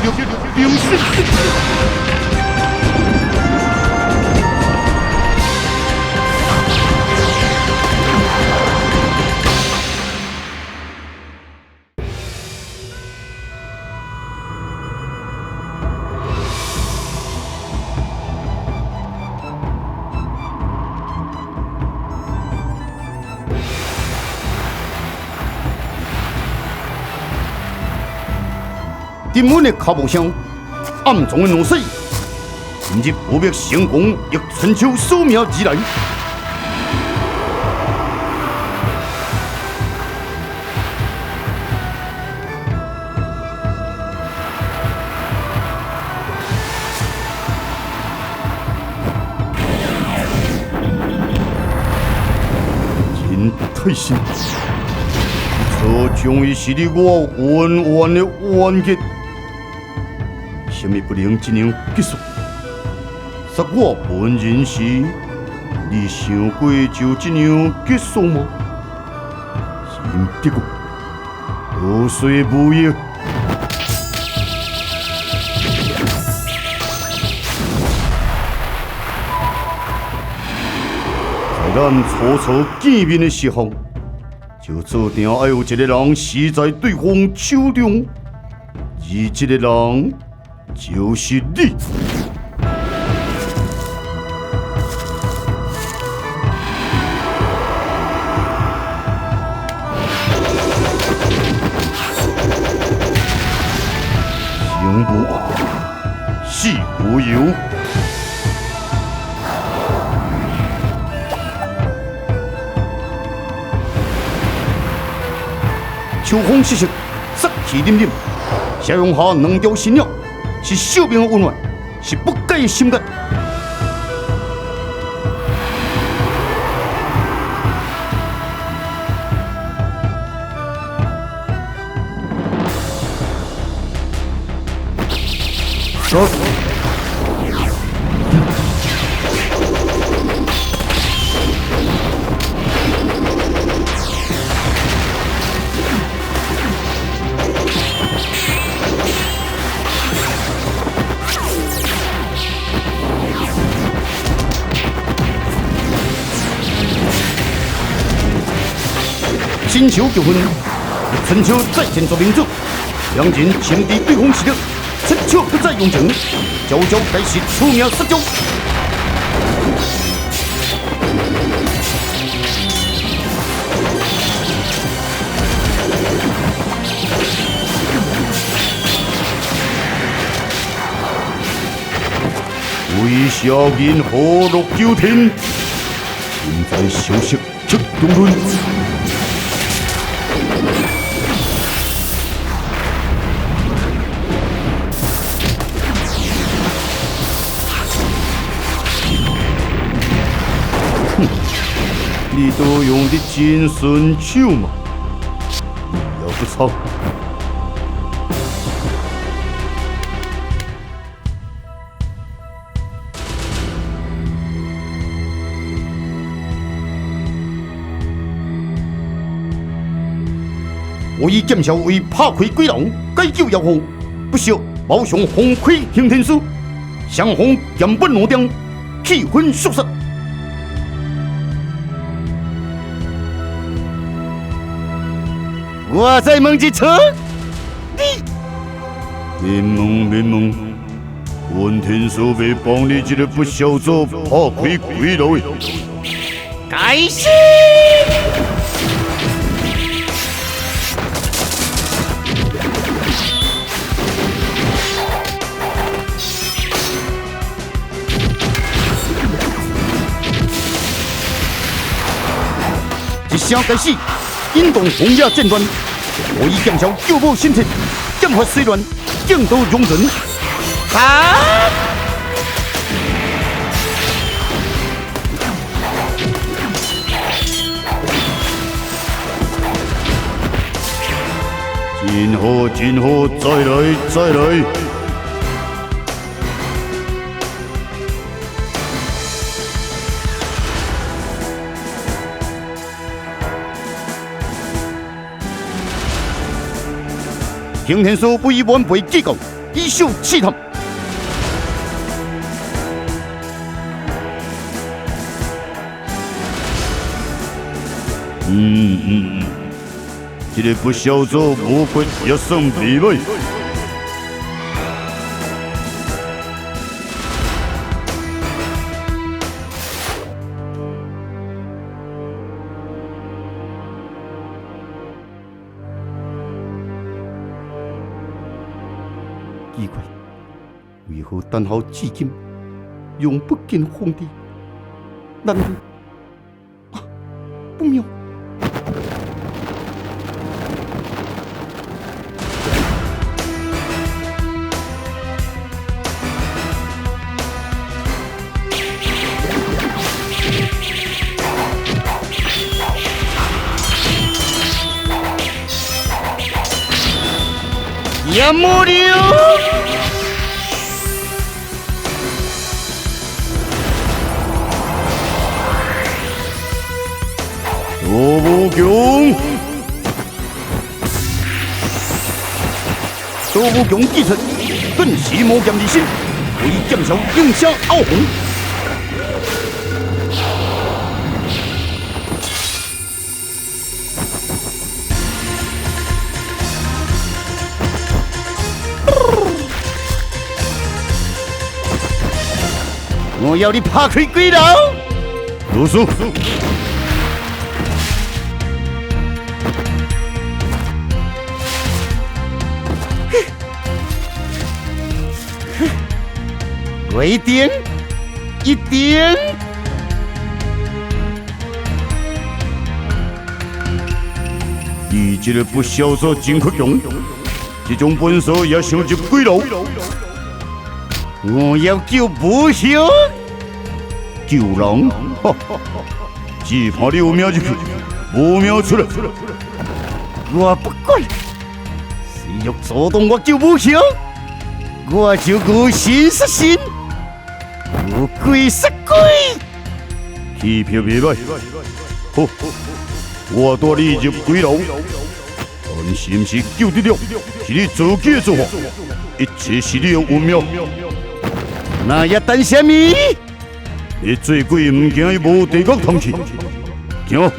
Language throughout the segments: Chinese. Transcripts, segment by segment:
流星。金门的脚步声，暗中的怒水，今日不必成功，亦春秋宿命而来。真太神！这终于是你我冤冤的冤结。什么不能这样结束？杀我本人时，你想过就这样结束吗？真别过，多说无益。在咱初初见面的时候，就注定要有一个人死在对方手中，而这个人。就是你！生无死无由。秋风瑟瑟，杀气凛凛，斜阳下两条新鸟。是小兵的温暖，是不改的心肝。走。新仇旧恨，春秋再现作明主，两人情敌对方时刻，春秋不再永存，悄悄开始出名杀招。为小人何落九天，现在消息出中论。你都用的真顺手嘛，你要不操？我以剑鞘为拍开鬼龙，解救妖狐，不惜冒上红盔行天书，相逢剑本罗钉，气魂速杀。我再问一次，免问，文天书要帮你这个不孝子破开鬼路的，开始。一声开始，引动红野剑端。我以剑鞘救母心切，剑法虽乱，剑道容人。啊！真好，再来。行天书不以完备计较，匕首刺探。这个不孝做无骨也算未歹。奇怪，为何等候至今，永不见皇帝？难道不妙？也没了。罗武强，罗武强技术顿时魔剑离身，为剑手应声傲红。我要你拍开鬼楼！鲁肃，一点，一点。你这个不孝做真可强，这种本事也想入鬼牢。我要救不孝，救人，只怕你有命入去，无命出来。我不管，谁要阻挡我救不孝，我就无心杀心，无鬼杀鬼。欺骗未歹，好，我带你入鬼牢，但是不是救得了，是你自己的做法，一切是你的运命。那也等什么？你做鬼唔惊伊无地狱通去，行。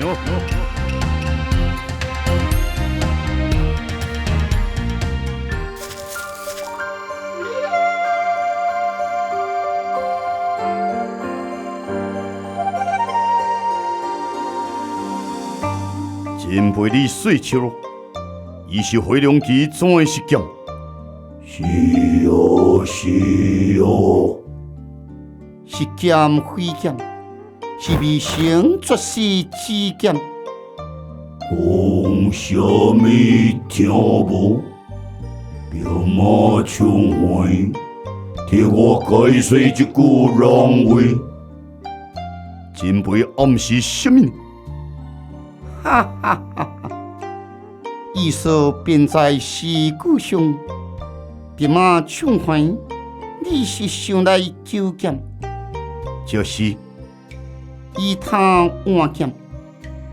真陪你睡笑，伊是回龙旗怎会是剑？是哦，是哦。是剑非剑，是未成绝世之剑。讲什么听无？兵马枪坏，替我解释一句人话。真陪暗示什么？哈哈哈哈！意思便在尸骨上，兵马枪坏，你是想来救剑？就是以他换剑，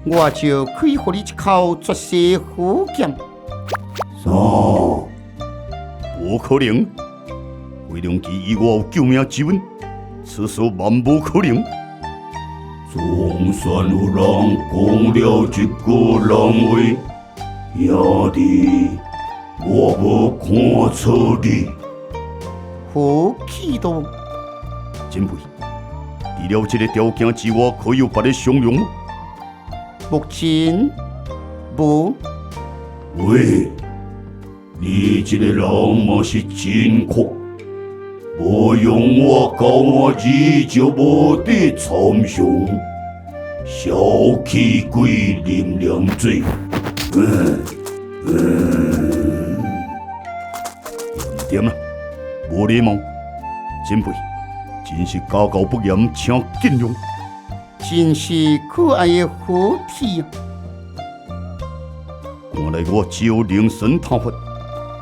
我就可以给你一口绝世好剑。啥？不可能！回龙旗以我有救命之恩，此事万不可能。总算有人讲了一句人话，兄弟，我无看错你。好气度，真配。除了这个条件之外，可有别的商量吗？目前无。喂，你这个人嘛是真酷，无用我教我字就无得参详，小气鬼啉凉水。点啊，无礼貌，真配。真是家教不严，请见谅。真是可爱的好体啊！看来我只有凌神探法，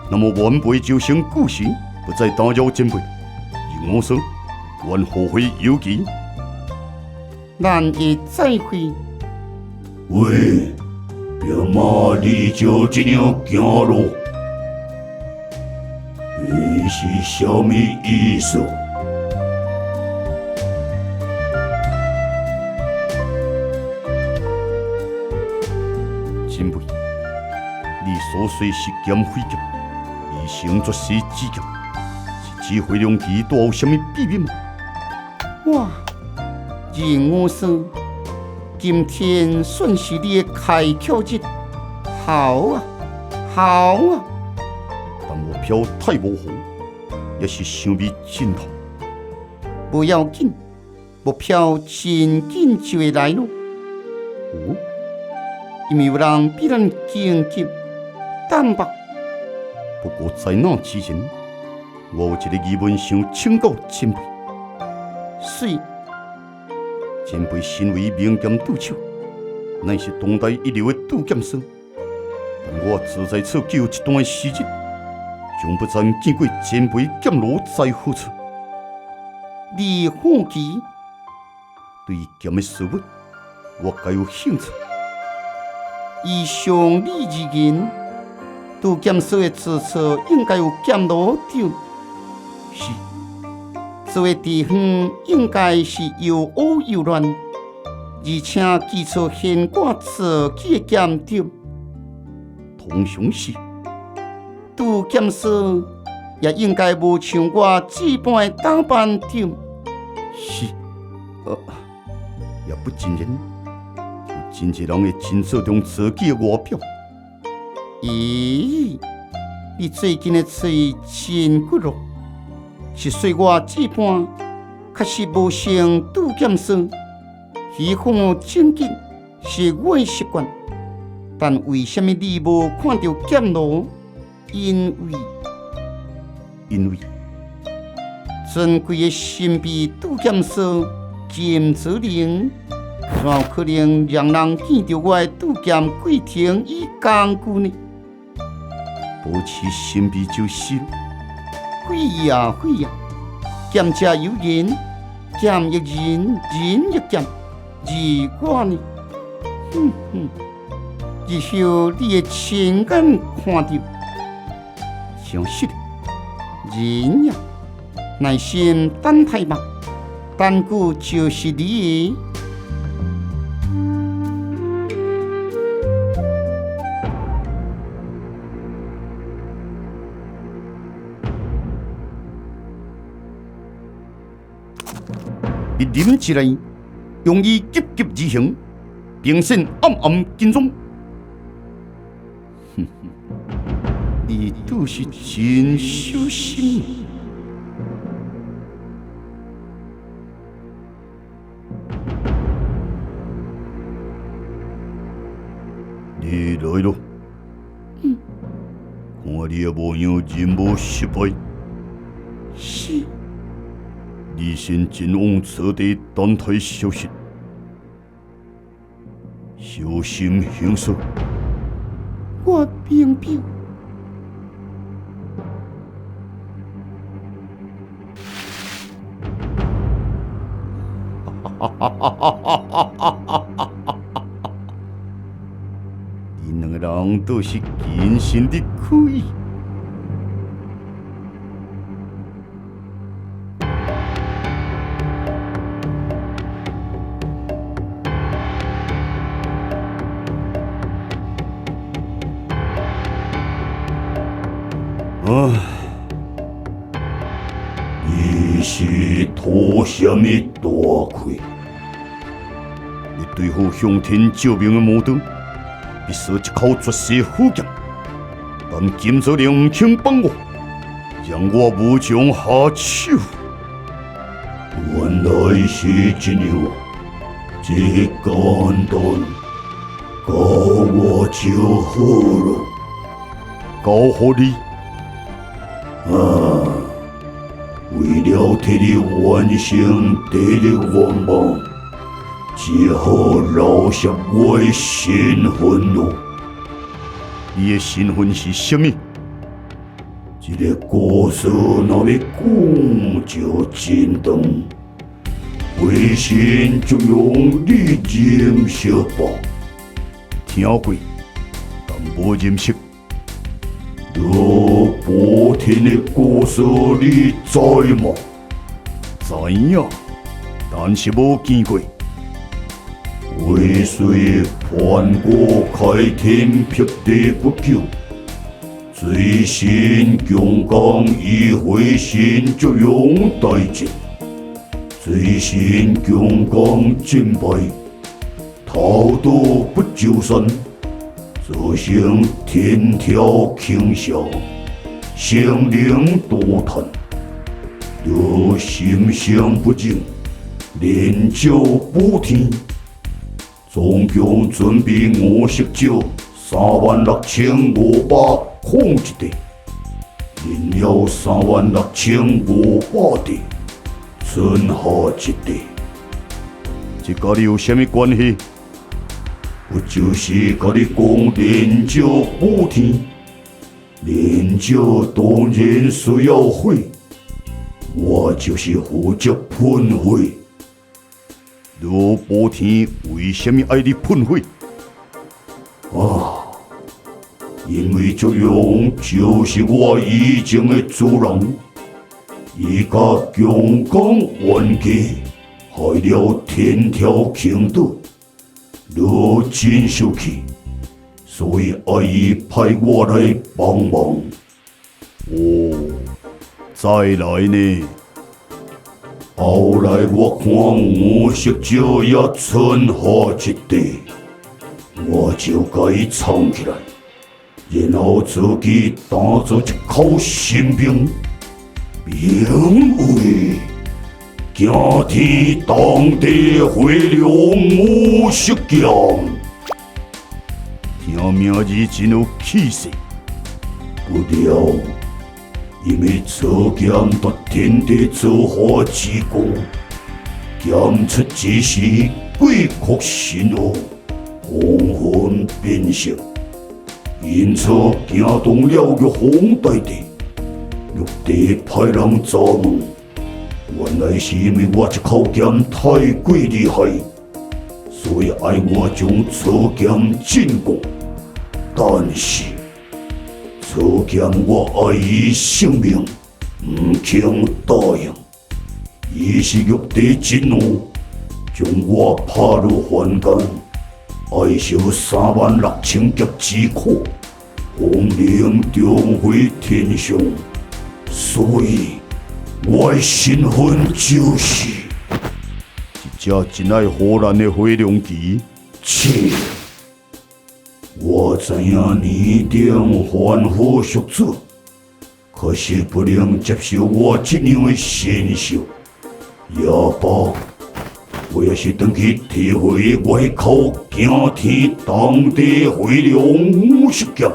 那么晚辈就先顾时，不再打扰前辈。如我说，愿后会有期。咱会再会。喂，别嘛，你就这样行路。是什么意思？前辈，你所说是剑非剑，二成绝世之剑，是指挥良奇带有什么秘密吗？哇！任我说，今天算是你的开窍日，好啊，好啊！但目标太模糊，也是想未尽头。不要紧，目标真紧就会来咯。哦，因为有人比咱更急，淡薄。不过在那之前，我有一个疑问想请教前辈。是。前辈身为名剑赌手，乃是当代一流的赌剑师。但我自在此就有一段时日，将不曾见过前辈剑路在何处。你好奇？对剑的事物，我该有兴趣。以常理而言，赌剑师的职责应该有剑路长。是。做的地方应该是又乌又乱，而且基础现挂自己的剑场。通常是。赌剑师也应该无像我这般的打扮场。是，也不尽然，有真侪人会真注重自己的外表。咦，你最近的嘴真骨咯？是说我这般，确实无像赌剑师，虚晃正经是我的习惯。但为什么你无看到剑路？因为尊贵的神秘赌剑师金子灵，怎有可能让人见到我的赌剑过程与工具呢？保持神秘就是了。会呀，剑者有言，剑亦人，人亦剑。而我呢，日后你的亲眼看到，相信人呀，耐心等待吧，等久就是你的。一念之内，用以急急而行，并显暗暗紧张。你倒是真小心。你来咯。看你的模样，任务失败。是。你先前往此地等待消息，小心行事。我明白。你两个人都是谨慎的可以。你是图什么大亏？你对付向天照明的魔刀，必须一口绝世虎剑。但金泽良唔肯帮我，让我无从下手。原来是这样，这简单，教我就好了。教好你。为了替你完成第一个愿望，只好留下我的身份咯。你的身份是什么？这个故事若要讲就真长，为先就用你认识吧。听过，但无认识。无天的故事你知吗？知影，但是无见过。为虽叛国开天辟地不久，最新强江以回心作用代志。最新强江战败，逃渡不就身，造成天条倾销，生灵涂炭。若心想不正，连酒补天。总共准备50酒36500空一地，另有36500地存下一地。这甲你有啥物关系？不就是甲你讲连酒补天？连酒当然需要火，我就是负责喷火。若补天为什么爱你喷火？因为这样就是我以前的主人，伊甲强江冤家害了天条倾倒，若真生气，所以阿姨派我来帮忙。再来呢？后来我看50酒也存下一地，我就甲伊藏起来，然后自己打做一口新兵，名为惊天动地回龙50剑。听名字真有气势，不料。因为此剑夺天地造化之功，剑出之时，鬼哭神嚎，黄魂变色，因此惊动了玉皇大帝。玉帝派人查问，原来是因为我这口剑太过厉害，所以爱我将此剑进贡，但是。此剑我爱伊性命，唔肯答应。伊是玉帝震怒，将我拍入凡间，爱受36000劫之苦，红绫重回天上。所以，我的身份就是一只真爱火燃的火龙旗。切！我知影你定反复赎罪，可是不能接受我这样的身手。也罢，我也是回去体会我的口惊天动地回龙50剑，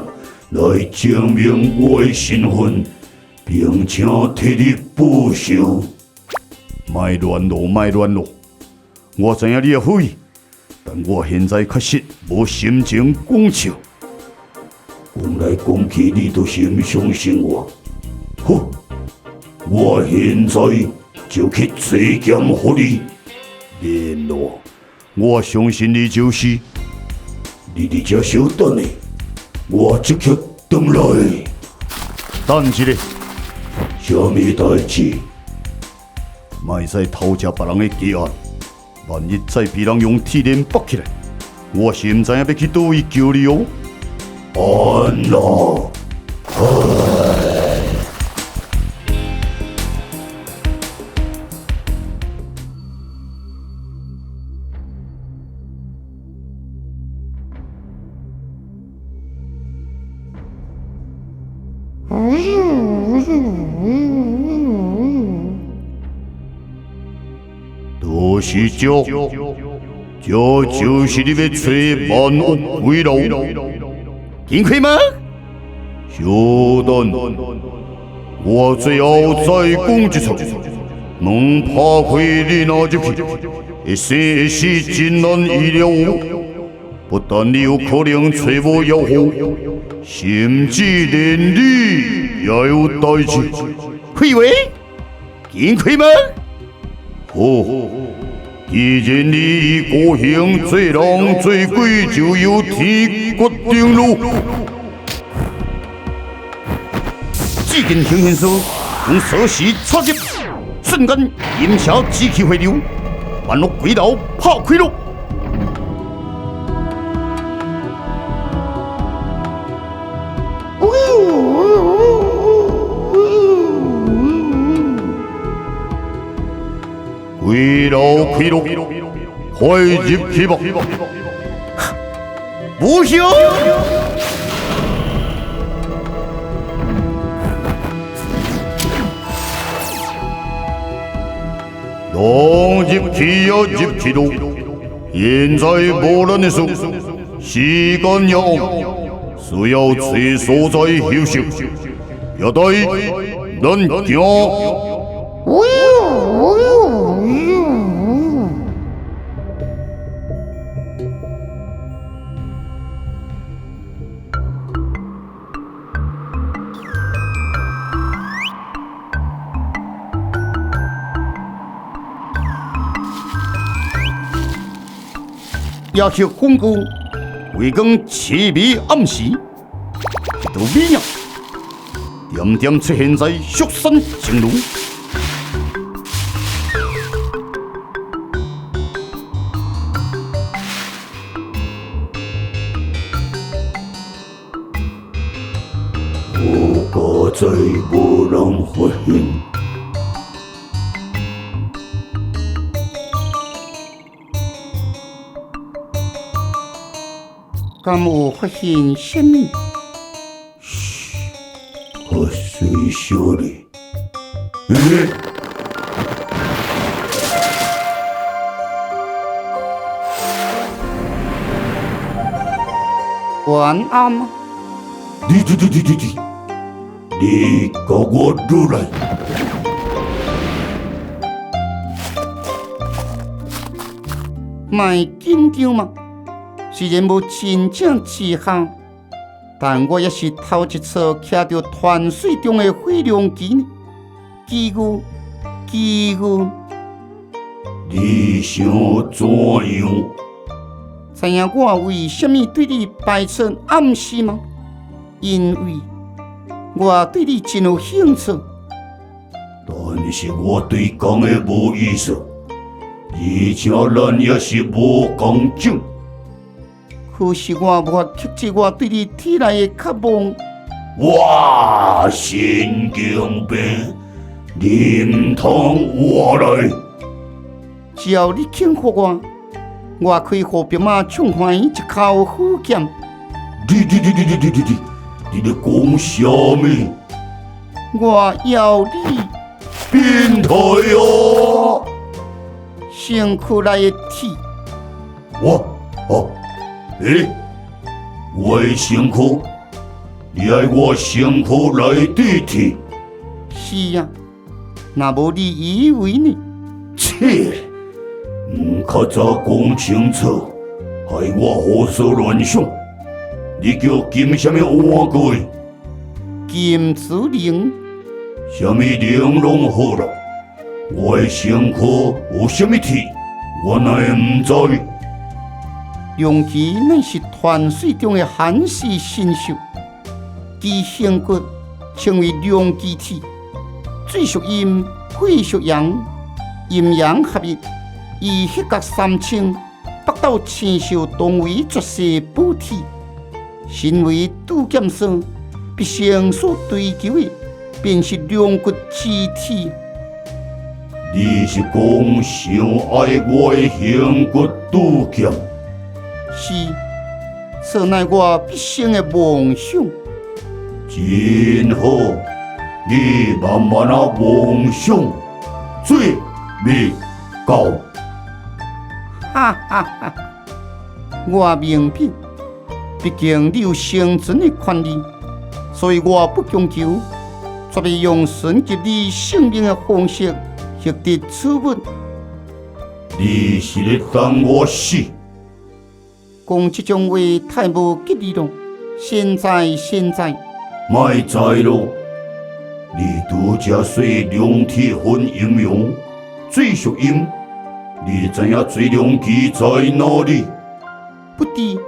来证明我的身份，并且替你报仇。卖乱咯，卖乱咯！我知影你的悔。但我现在确实无心情讲笑，讲来讲去你都是唔相信我。好，我现在就去找剑给你。连咯，我相信你就是。你伫这稍等下，我即刻回来。等一下，啥物代志？莫使偷吃别人的鸡案。万一再被人用铁链绑起来，我是唔知影要去倒位救你哦。安啦，都是这就是你要找万恶归老。金开门，稍等，我最后再讲一次，门拍开你那入去，一生一世真难预料哦。不但你有可能找我要祸，甚至连你也有代志。开门，金开门。好，既然你已高兴，做人做鬼就由天决定喽。紫金行天书用蛇矢插入，瞬间炎霞之气回流，万落鬼楼炮开路。鬼楼开路，开入起幕。不朽。龙入去呀入去路，现在无人的事，时间要需要随所在休息，要对人行。夜色昏固，为光凄迷暗时，一道美影点点出现在蜀山城路。我再无人发现。敢有发现什么？嘘，我随小你。晚安吗？你，你给我入来！卖紧张吗？虽然无真正志向，但我也是头一次徛着团水中的飞龙旗呢。旗鼓，你想怎样？知影我为什么对你排斥暗示吗？因为我对你真有兴趣。但是我对讲的无意思，而且咱也是无共种。可是我无法克制我对你体内的渴望。我神经病，你唔通我来？只要你肯给我可以和兵马抢还一口虎剑。你在讲什么？我要你变态哦！身躯内的铁。我的身躯，你爱我身躯内底铁？是啊，那无你以为呢？切！唔较早讲清楚，害我胡思乱想。你叫金什么换过？金子灵。什么玲珑好啦？我的身躯有什么铁，我哪会唔知？龙旗乃是团水中的寒士神兽，其性骨称为龙旗体，水属阴，火属阳，阴阳合一，以黑角三清，北斗千宿同为绝世宝体。身为杜剑生，毕生所追求的，便是龙骨之体。你是讲想爱我的胸骨杜剑？是，这乃我毕生的梦想。真好，你慢慢啊梦想，最未到。哈哈哈！我明白，毕竟你有生存的权利，所以我不强求，绝未用损及你性命的方式获得此物。你是咧等我死？讲这种话太无吉利了。现在，莫再咯！你拄则说龙体分阴阳，水属阴，你知影水龙旗在哪里？不知，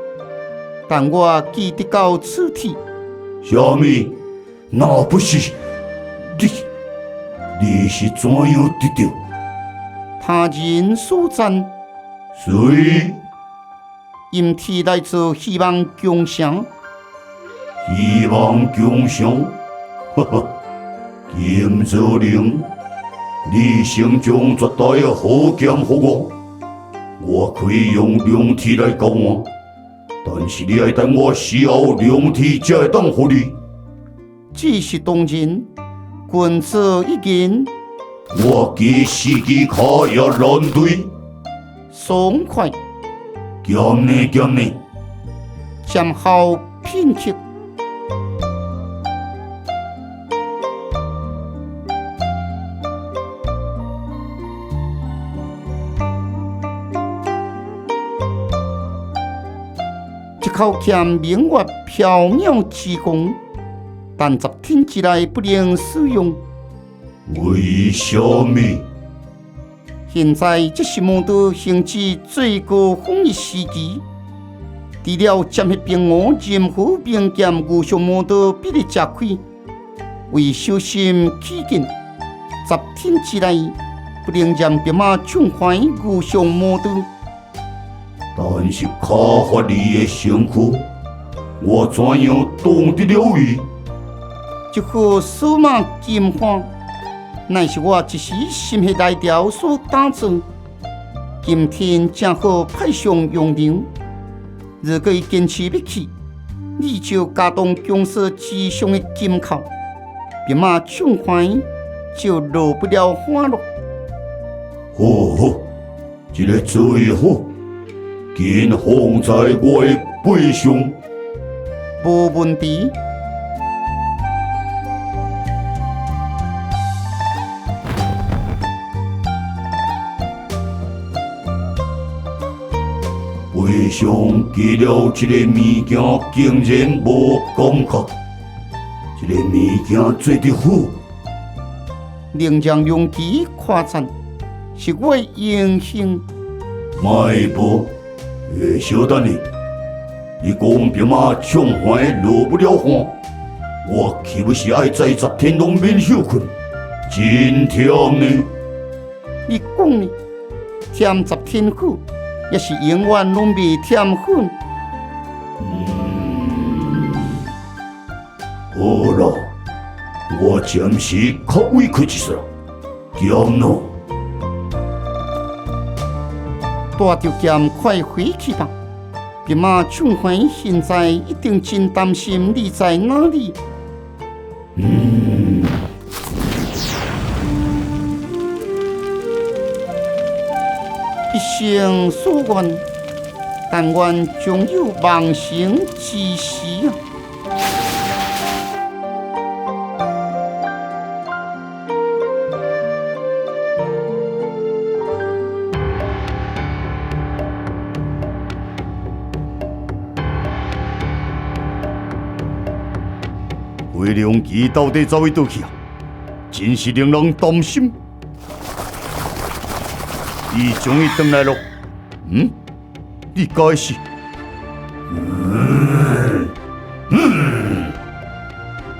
但我记得到此体。什么？那不是你是怎样得到？他人所赞，谁？因天来自希望共享。希望共享，哈哈，金泽玲，你心中绝对有好剑给我可以用龙体来交换，但是你要等我死后，龙体才会当给你。只是当然，君子一言，我给司机卡也乱对，爽快，减呢，渐后片刻。一口剑明月缥缈之功，但10天之内不能使用。为什么？现在这是魔道行至最高峰的时期，除了占迄平我任何名剑无上魔道必须吃亏。为小心起见，10天之内不能让兵马抢坏无上魔道。但是卡法你的身躯，我怎样挡得了伊？这颗数码金花，乃是我一时心血来潮所打造。今天正好派上用场。如果伊坚持不去，你就加动强势之上的金扣，兵马抢坏就落不了花落。好，这个最好，紧放在我的背上。无问题。背上记了这个物件，竟然无感觉。这个物件做得好，能让龙旗夸赞，是我的荣幸。迈步，小等你。你讲兵马抢坏落不了花，我岂不是爱在10天拢免休困？真忝呢！你讲呢？添10天好，也是永远拢未添粉。好啦，我暂时较委屈一些，减咯。带着剑快回去吧。兵马抢坏现在一定真担心你在哪里。一生所愿，但愿终有梦成之时啊！回龙旗到底走去倒去啊？真是令人担心。伊终于回来了。你该是？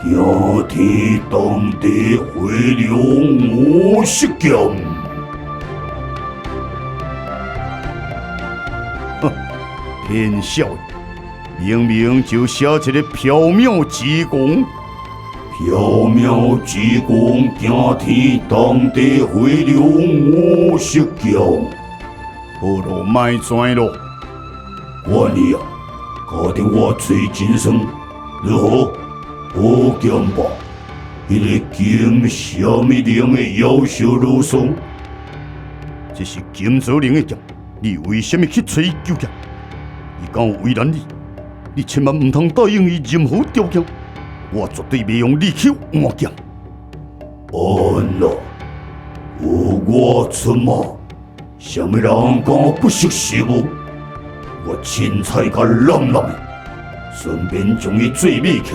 惊天动地回龙无识剑。骗笑！明明就写一个缥缈之功。缥缈之功，惊天动地回龙无识剑。好咯，卖跩咯！管你啊，搞得我最谨慎。如何？好剑吧！迄个金什么灵的夭寿如松？这是金泽灵的剑，你为什么去找伊求剑？伊敢有为难你？你千万唔通答应伊任何条件。我绝对袂用利器换剑。安啦，有我出马，什么人讲我不识时务？我凊彩甲揽揽的，顺便将伊做马骑，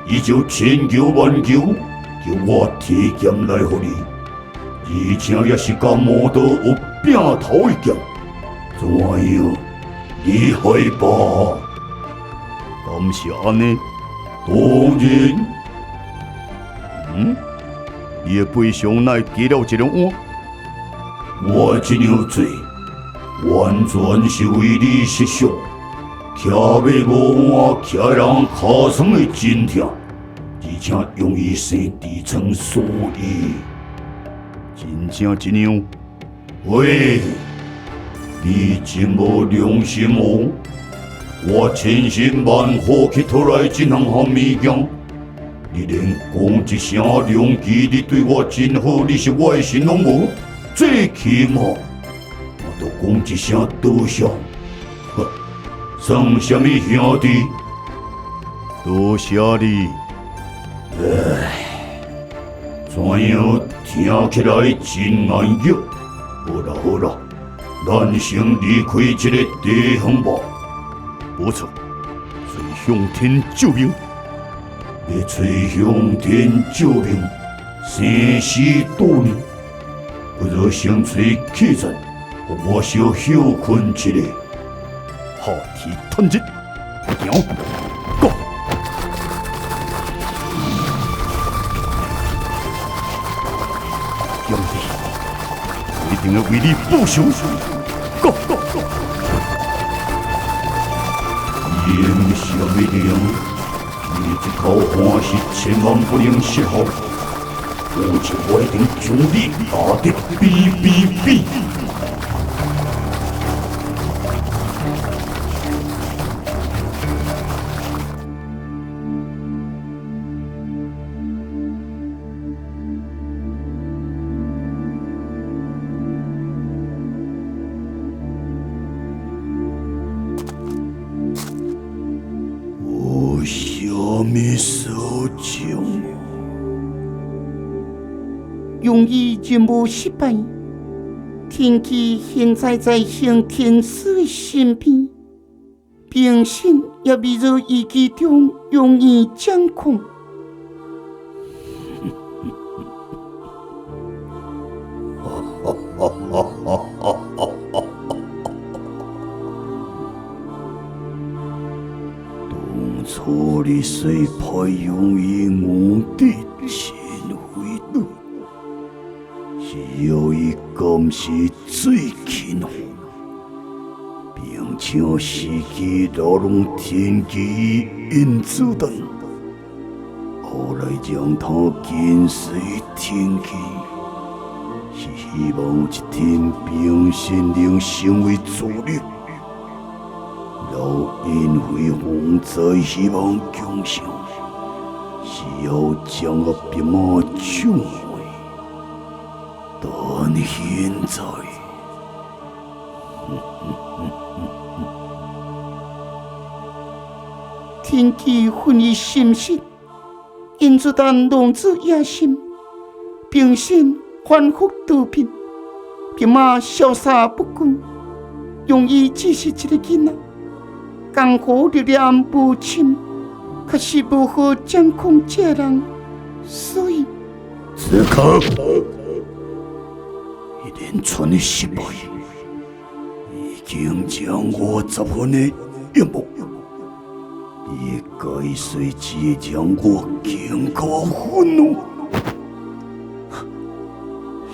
伊就千求万求，叫我提剑来给你，而且也是甲魔道有拼头的剑，怎样？厉害吧？敢是安尼？当然，你的背上乃加了一个碗。我这样做，完全是为你设想。徛要无碗，徛人尻川会真疼，而且容易生痔疮，所以真正这样？喂，你真无良心哦！我千辛万苦去讨来这项物件，你连讲一声良机，你对我真好，你是我的神拢无，最起码我都讲一声多谢。呵，算什么兄弟？多谢你。怎样听起来真安逸？好啦好啦，咱先离开这个地方吧。不错，随向天救命。要吹向天救命，生死多年，不如先吹气阵，互我小休困一下。好天吞日，鸟，Go！兄弟，我一定要为你报仇！Go！灵什么灵？你这口欢是千万不能失好，否则我一定将你打得哔哔哔！什么事情？用于任务失败，天气现在在向天使的身边，并信也未在预期中容易掌控。初你虽培养伊我的前回路，只有伊今是最近乎，并且时机劳动天机因子等，后来将他跟随天机，是希望有一天并心能成为主力。老因为风灾希望强盛，是要将我兵马抢回，但现在，天气昏于心神，因子弹浪子野心，并信反复多变，兵马潇洒不羁，容易只是一个囡仔。江湖力量无侵，确实无好掌控这人，所以此刻一连串的失败，已经将我十分的厌恶，也该随之将我更加愤怒。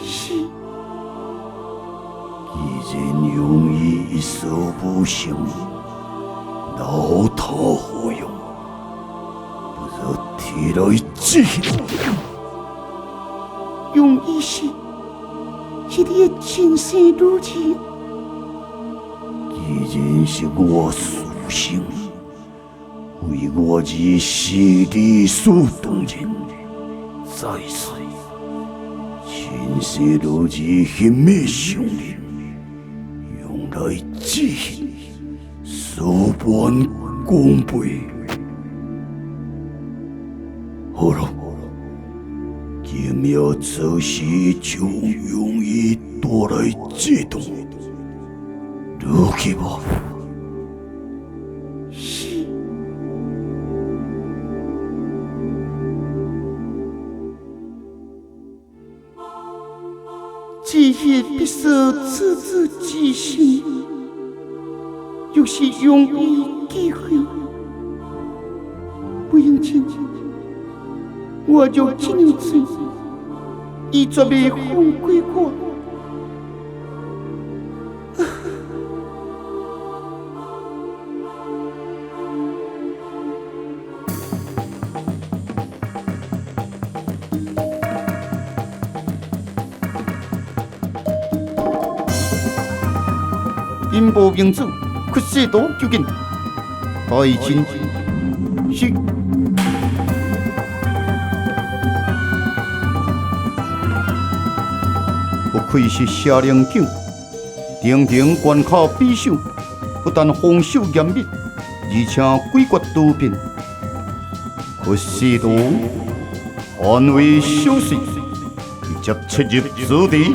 是，既然用伊一手不成。老他何用？不如提来祭用意是你的前世如此。既然是我属性，为我以死理所当然，再世前世如此血脉相连，用来祭献。手腕弓背，好了，今要这时就用伊带来这动，入去吧。是。这些必须自自己心。又是容易机会，不用紧，我就这样做，伊绝未放过我。阴谋明主，屈世道究竟爱情是。不愧是夏灵警，堂堂关卡匕首，不但防守严密，而且诡谲多变。屈世道捍卫小水，直接切入主题。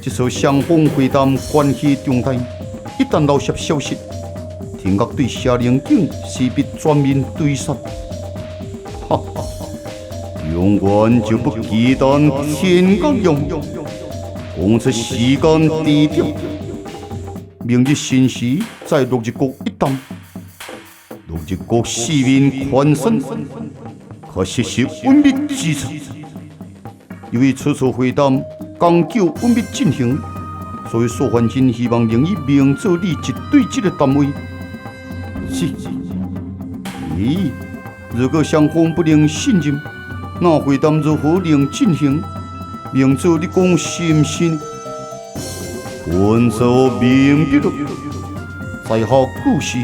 这艘双方会谈关系重大，一旦漏泄消息，天国对夏灵警势必全面对杀。哈哈，永远就不忌惮天国用，讲出时间地点。明日辰时在落日国一谈，落日国四面环山，可实施稳密之策。由于此次会谈讲究稳密进行，所以苏焕真希望能以明做理一对这个单位。是，如果双方不能信任，那会谈如何能进行？明做你讲是不是？本奏明日在下故事。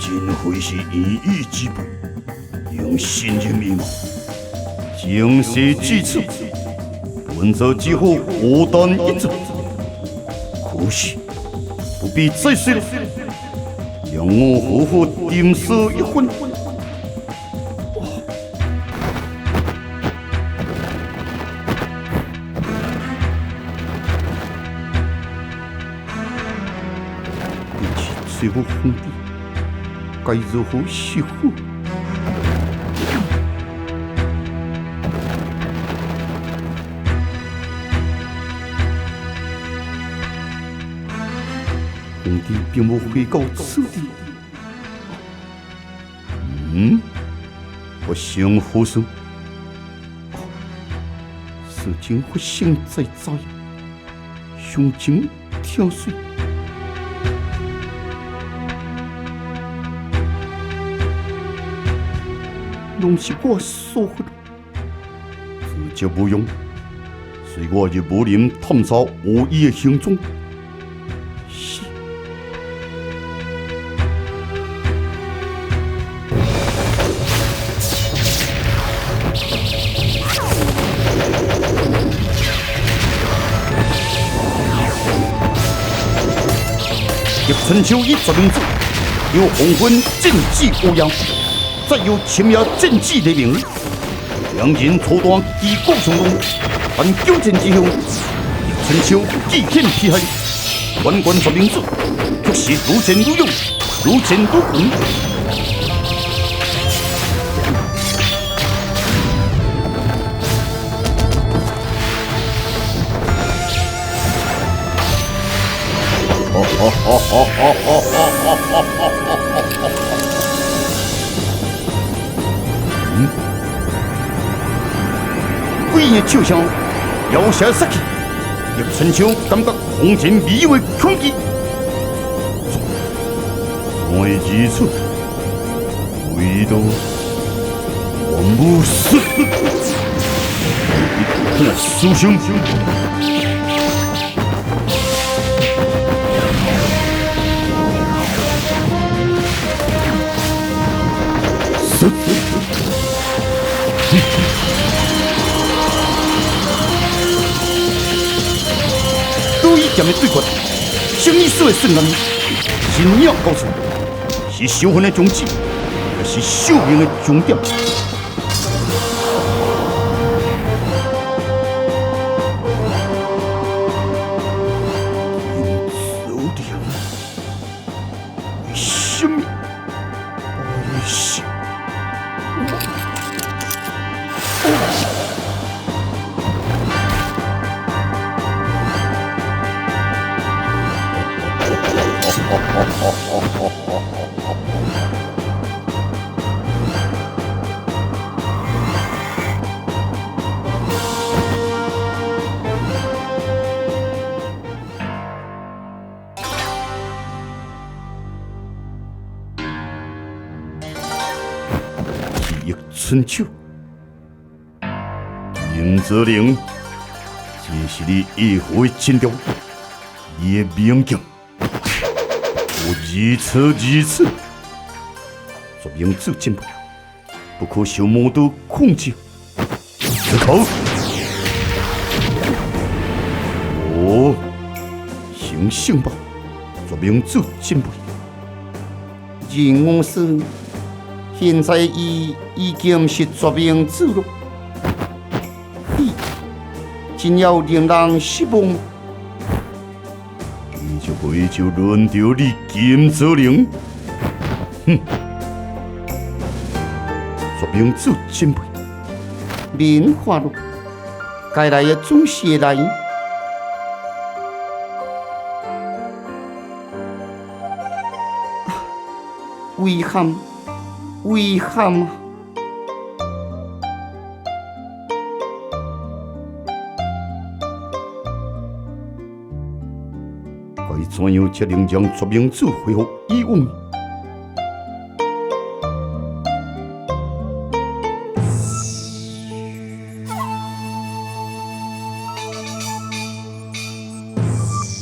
真会是言语之辈，用信任面貌，正是至此，本奏只好孤单一走。可惜不必再说了，让我好好沉思一番。比起最后皇帝。该如何是好？皇帝并无回到此地。我想何事？事情发生在昨夜，详情听说。拢是我疏忽了，自责无用，随我入武林探查无意的行踪。是。叶春秋以绝名字，有红昏禁忌欧阳。再有深夜禁忌雷鸣，两人错断以国相龙，但纠缠之后，春秋一片皮海，关关绝名字，却是如战如勇，如战如魂。鬼影手上摇下杀气，叶春秋感觉空前迷为恐惧。所以如此，唯独我无死，那苏兄。都以剑的对决，生意死的瞬间，是鸟高手，是仇恨的终止，也是寿命的终点。为什么？为什么？记忆春秋，林则灵，这是你以后的尽头，你的命境。我如此，说明自进步，不可受魔都控制。石头，我行性吧，说明自进步。任我是现在已经是绝命之路，你真要令人失望。你就会就轮到你金泽灵，哼！说明自进步。免花路，该来的总是会来。遗憾，遗憾啊！该怎样才能将说明自恢复以往？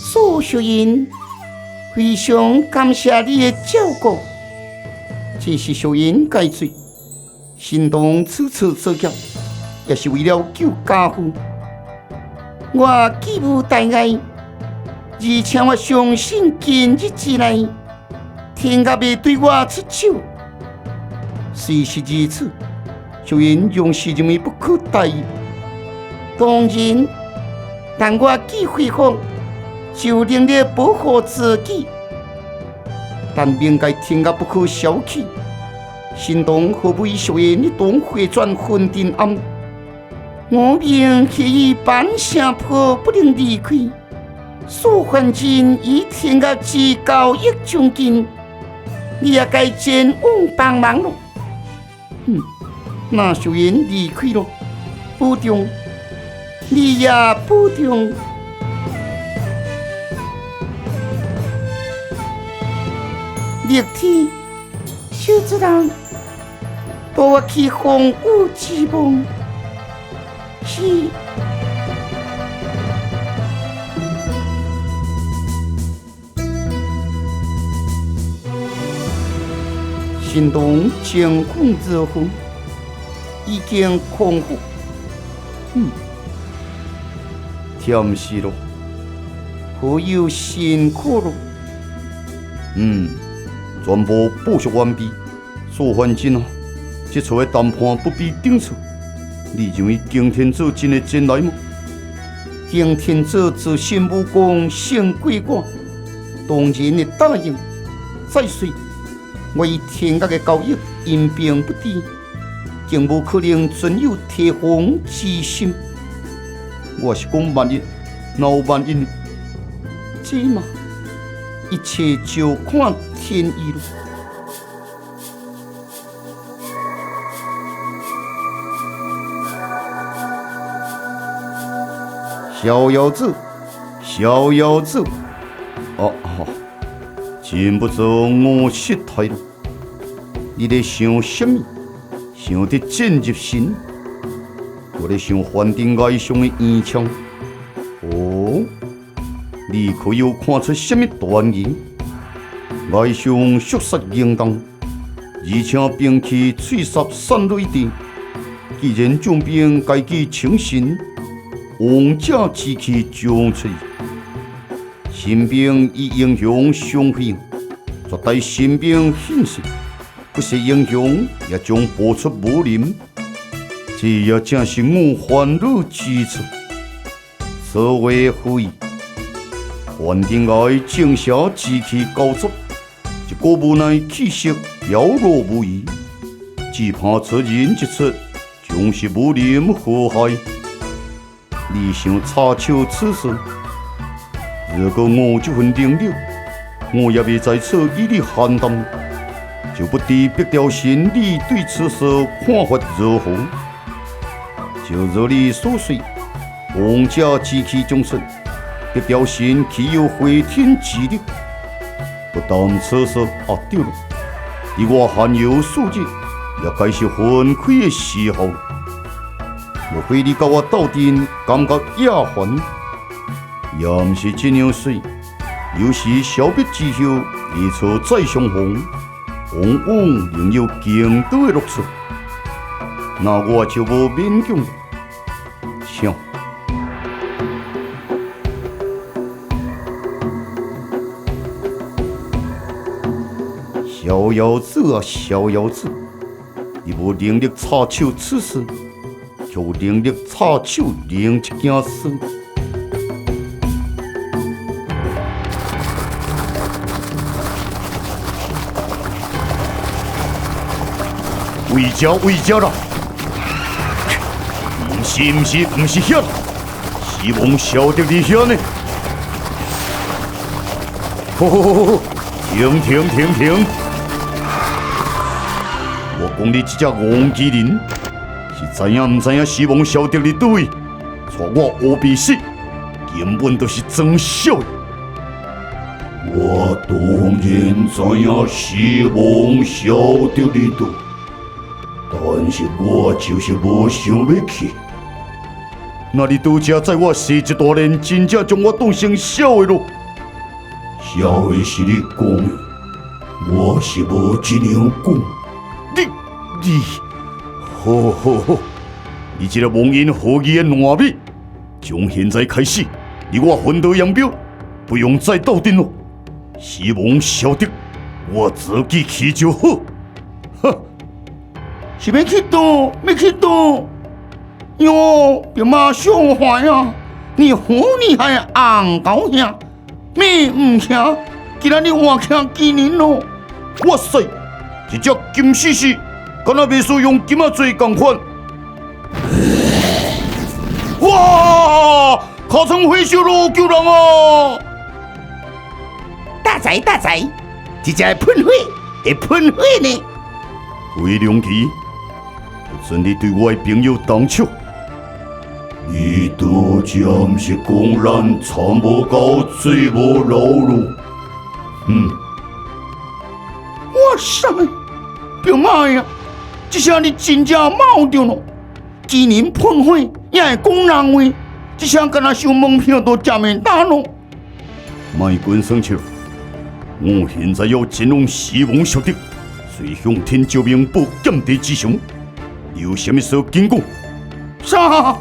苏小英，非常感谢你的照顾。这是小英该做，行动此次所教，也是为了救家父。我既无大碍，而且我相信今日之内，天甲未对我出手。虽是如此，小英仍是认为不可大意。当然，但我既恢复，就能力保护自己。但命该天甲不可小觑，心动何不以小爷你当回转魂定暗？我命可以半声破不能离开，苏焕金以天甲至高一将军，你也该前往帮忙咯。那小爷离开了，保重，你也保重。立天，就知道带我去荒芜之梦。是。行动监控之后，已经康复。甜死了，可有辛苦了。全部补偿完毕。苏焕金啊，这次的谈判不必顶错。你认为擎天者真会前来吗？擎天者自信武功胜过我，当然会答应。再说，我以天甲的交易阴兵不敌，更无可能存有提防之心。我是讲万一，哪有万一呢？这嘛，一切就看天意了。小妖子，小妖子，真不知我失态了。你在想什么？想得真入神。我在想梵定崖上的烟枪。你可有看出什么端倪？崖上肃杀应当，而且兵器碎杀散雷电。既然将兵该记清神。王者之气将出，新兵以英雄相辉，绝对新兵显示，不是英雄也将播出武林，这也正是我烦恼之处。所谓非议，梵定崖正下志气高足，一个无奈气息飘落无遗，只怕此人一出，将是武林祸害。你想插手此事？如果我这份能力，我也未在此与你寒谈，就不知白雕仙你对此事看法如何？就如你所说，王家志气终身，白雕仙岂有回天之力？不但此事对了，你我罕有数日，也该是分开的时候。莫非你甲我斗阵，感觉厌烦？也毋是这样水，有时消灭之后，一错再相逢，往往仍有更多的乐趣。那我就无勉强了。像逍遥子啊，逍遥子，你无能力插手此事，却有能力插手另一件事。为家啦！不是遐，希望晓得你遐呢。好，停！我讲你这只王麒麟，是知影唔知影？希望晓得你对位，带我乌鼻死，根本就是装笑的。我当然知影希望晓得你对。但是我就是无想要去。那你拄则在我生一大年，真正将我当成笑的咯？笑的是你讲的，我是无这样讲。你，好，你这个忘恩负义的烂米，从现在开始，你我分道扬镳，不用再斗阵了。希望晓得，我自己去就好。哼。是要去倒？哟，别马上坏啊！你好厉害啊，红高兄，咩唔听？既然你换听技能咯，哇塞，一只金丝丝，敢若袂使用金仔做共款。哇！卡层回收咯，救人啊！大仔，这只会喷火呢？回良奇。不准你对我的朋友动手！你拄则毋是讲咱参无到，水无流咯？哇塞，表妈呀，这下你真正冒着咯！技能喷火也会讲人话，这下敢若收门票都吃面单咯！卖滚生气！我现在要前往希望晓得，随向天救命报剑地之上。有什么事经过？啥？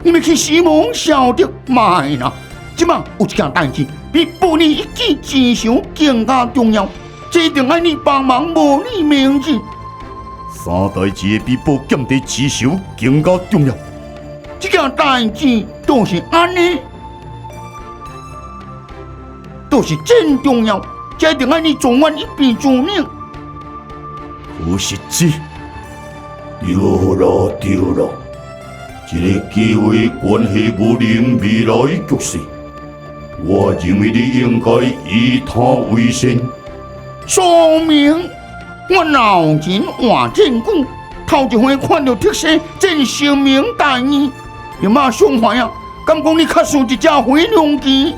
你们去希望晓得卖啦！即摆有一件代志，比报你一己之上更加重要，这一定爱你帮忙，无你名字。三代志比报剑地之上更加重要。这件代志就是安尼，就是真重要，这一定爱你总管一臂之命。不是这。对了，这个机会关系武林未来局势，我认为你应该以他为先。说明我脑筋换阵骨，头一回看到特色，真声名大义，别马上怀啊！敢讲你较像一只回龙机？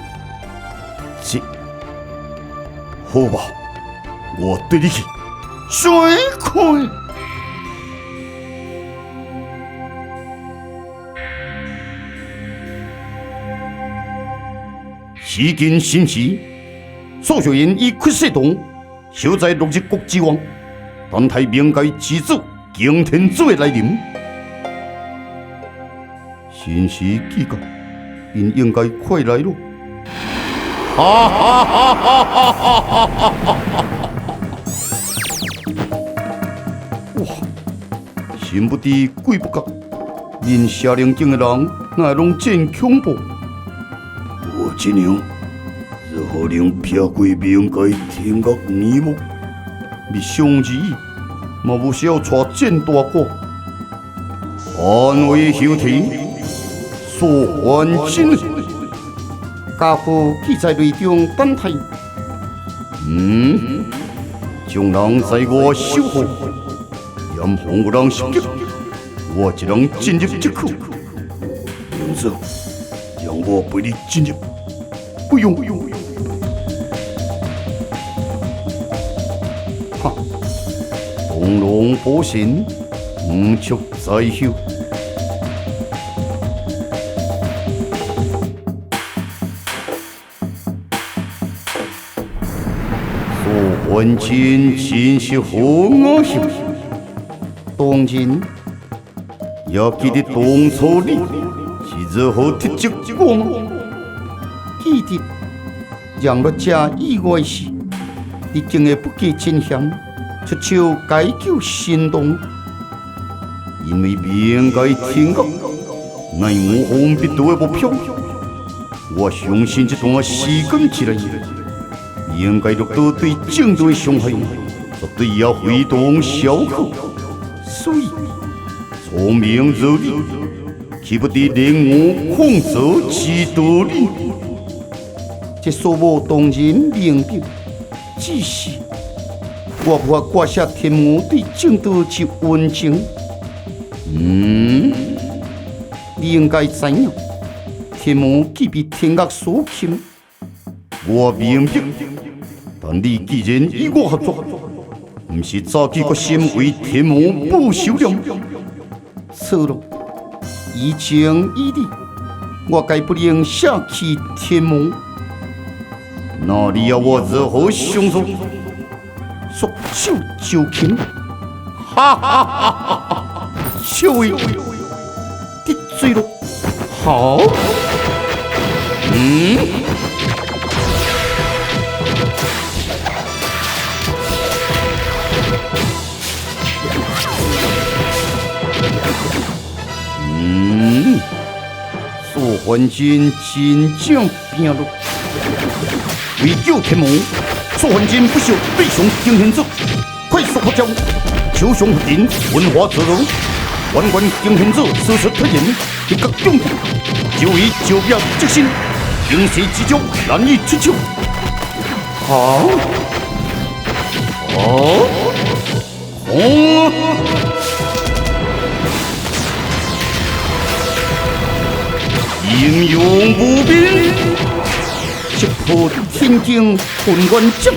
这好吧，我对你去。水开。时间新时，数学员以屈世堂守在落日国之王，等待冥界之子擎天子的来临。新时季节，因应该快来了。哇！神不知鬼不觉，人邪灵境的人，哪会拢真恐怖？我这样，如何能撇过冥界天国耳目？你相而已，嘛无需要带剑大过。安为后天，所还真。家父记在雷中等待，将人在我手下，严防有人袭击，我一人进入即可。名字，让我陪你进入。不用，哈，东龙保险，无出在后。所还真真是好恶心。当然，也记得当初你是如何踢足我吗？记得让我这意外时，你竟会不计前嫌，出手解救行动。因为面该天国，乃我方必到的目标。我相信这段时间之内，应该录到对正道的伤害，绝对也非同小可。所以，聪明如你，岂不得令我控制之道理？这所无当然明白，只是我无法挂下天魔对正道之温情。你应该知影，天魔既被天恶所侵，我明白，但你既然与我合作，不是早起决心为天魔报仇了？错了。以情以理，我该不能舍弃天魔。那你要我如何相助？束手就擒，哈哈哈哈哈！小伟，得罪了，好，所还真真正拼了。为救天魔，所还真不惜对上惊险者，快速发招，手上不停，文化自如，万贯惊险者施出突然，一角中敌，就以招表即身，平时之中难以出手。好，英勇无比，直破天经混乱之。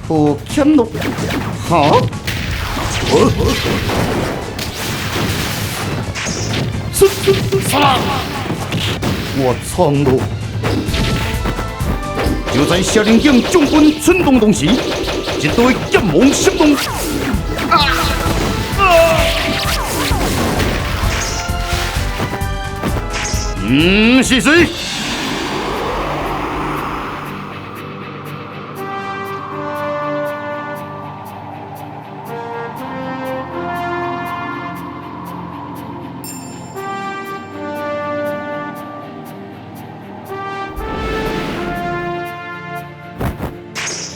可欠了，好，我苍了！就在夏令营将军春动动时，一对剑芒闪动。是谁？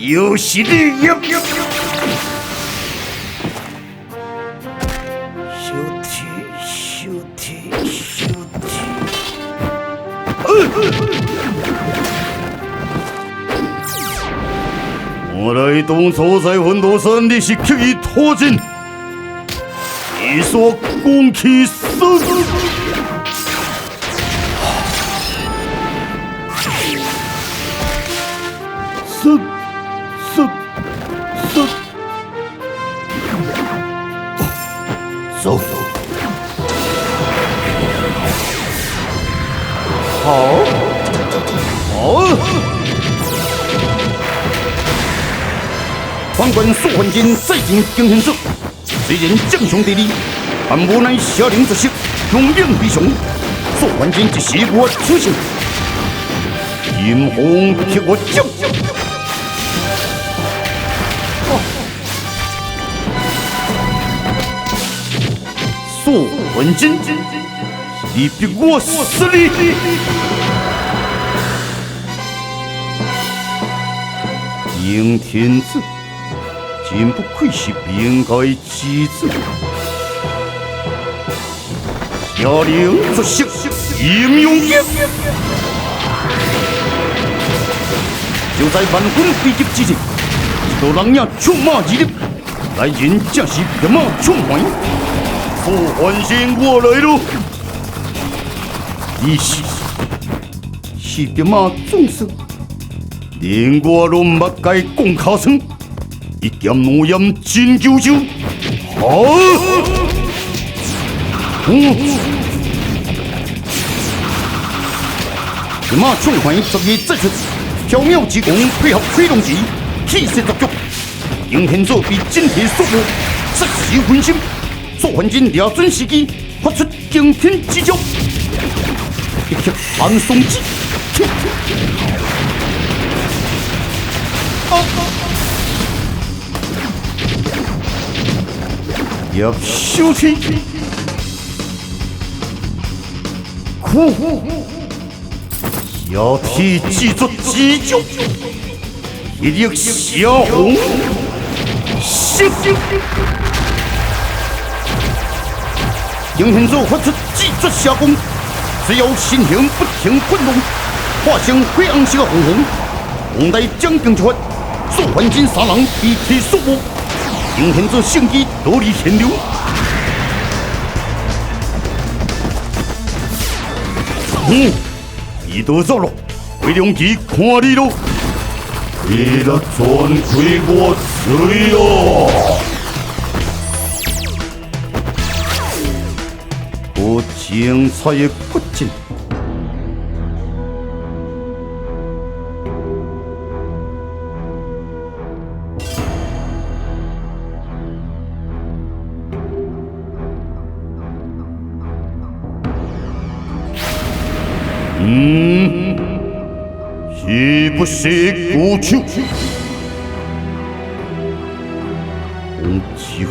又是你呀！小弟。我来当初在魂斗山，你是刻意拖进，你所攻其身。走，好，皇冠素还真再进惊险者，虽然将相敌力，但无奈下令之色，勇猛非常，素还真一时我出现，阴风替我将。素还真，你逼我死你！应天子，真不愧是边界之子。下令出色，임용剑。就在万分危急之际，一道人影出马而入，来人正是白马冲环。苏焕生，我来了。你是白马总司，连我拢目该讲卡声，一剑怒焰真啾啾。好！白马冲环十二再出，缥缈之功配合飞龙旗，气势十足。应天座被真体所迫，霎时分心。苏焕真抓准时机，发出惊天之招，一曲寒松指。入手气，苦，小体制作之中，一力小红，行。应天座发出击出下攻，只要身形不停滚动，化成灰红色的红红，红带将兵之法，苏焕真三人被其所迫。应天座圣机夺离天流，一道走路，飞龙旗看你喽！你的全亏我水哦！不精彩的骨劲。是不是古手？红旗虎，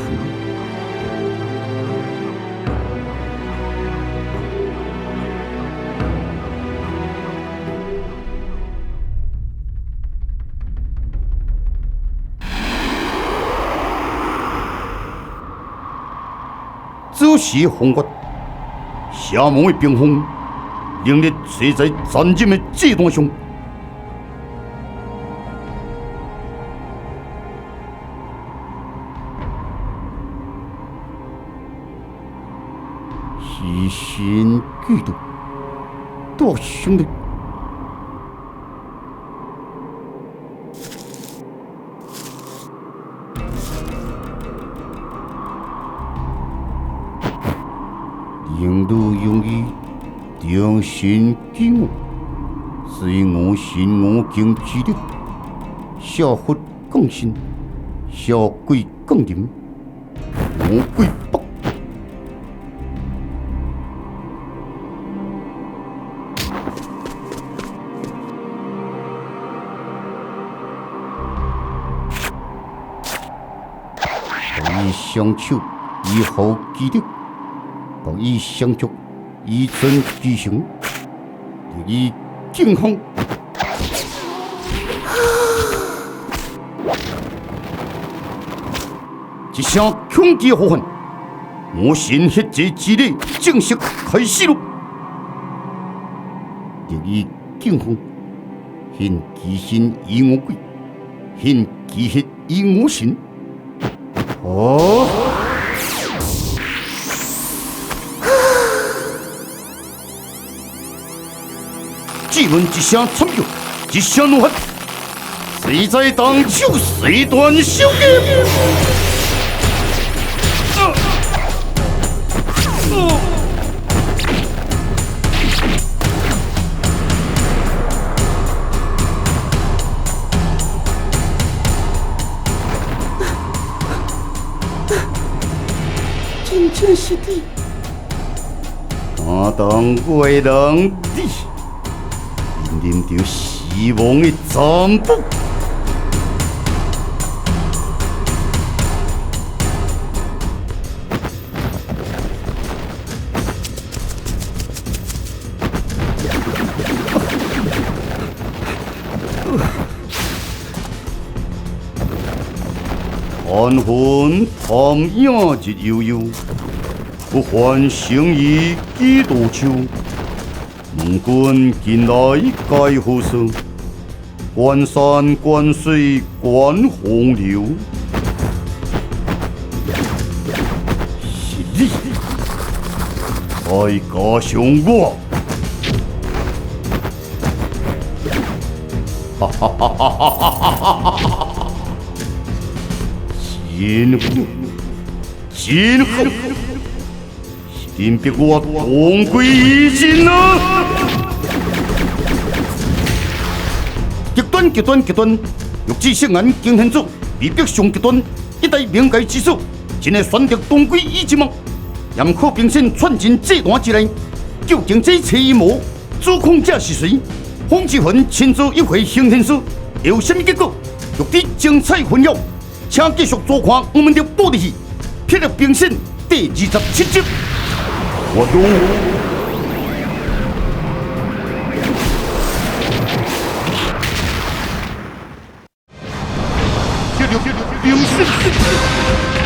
这是红骨，下门的冰封。凌烈坐在战阵的祭坛上，牺牲巨大，大兄弟，引路用意。良心敬我，是我心我敬之力；小佛更新，小鬼更灵，我鬼北。不以相求，以后之力；不以相助。以尊之行，以敬奉。一声恐惧呼唤，我心血节之力正式开始了。以敬奉，献其心以我贵，献其血以我心。哦。既论一声惨叫，一声怒喊，谁在当手，谁断手剑。真正是的，我当为人的。面对死亡的残暴，寒风寒影日悠悠，不还生于几多秋？问君近来该何所？关山关水关洪流。是你，再加上我。哈哈哈哈哈哈！真好，真好，先逼我同归于尽啊！极端，欲知性眼惊现主，未必上极端，一代冥界之首，真会选择同归于尽吗？严可评审窜进这段之内，究竟这一切阴谋主控者是谁？方志恒亲自一回行天书，有甚么结果？欲知精彩分晓，请继续收看我们的暴力戏《霹雳评审》第27集。我懂。评审。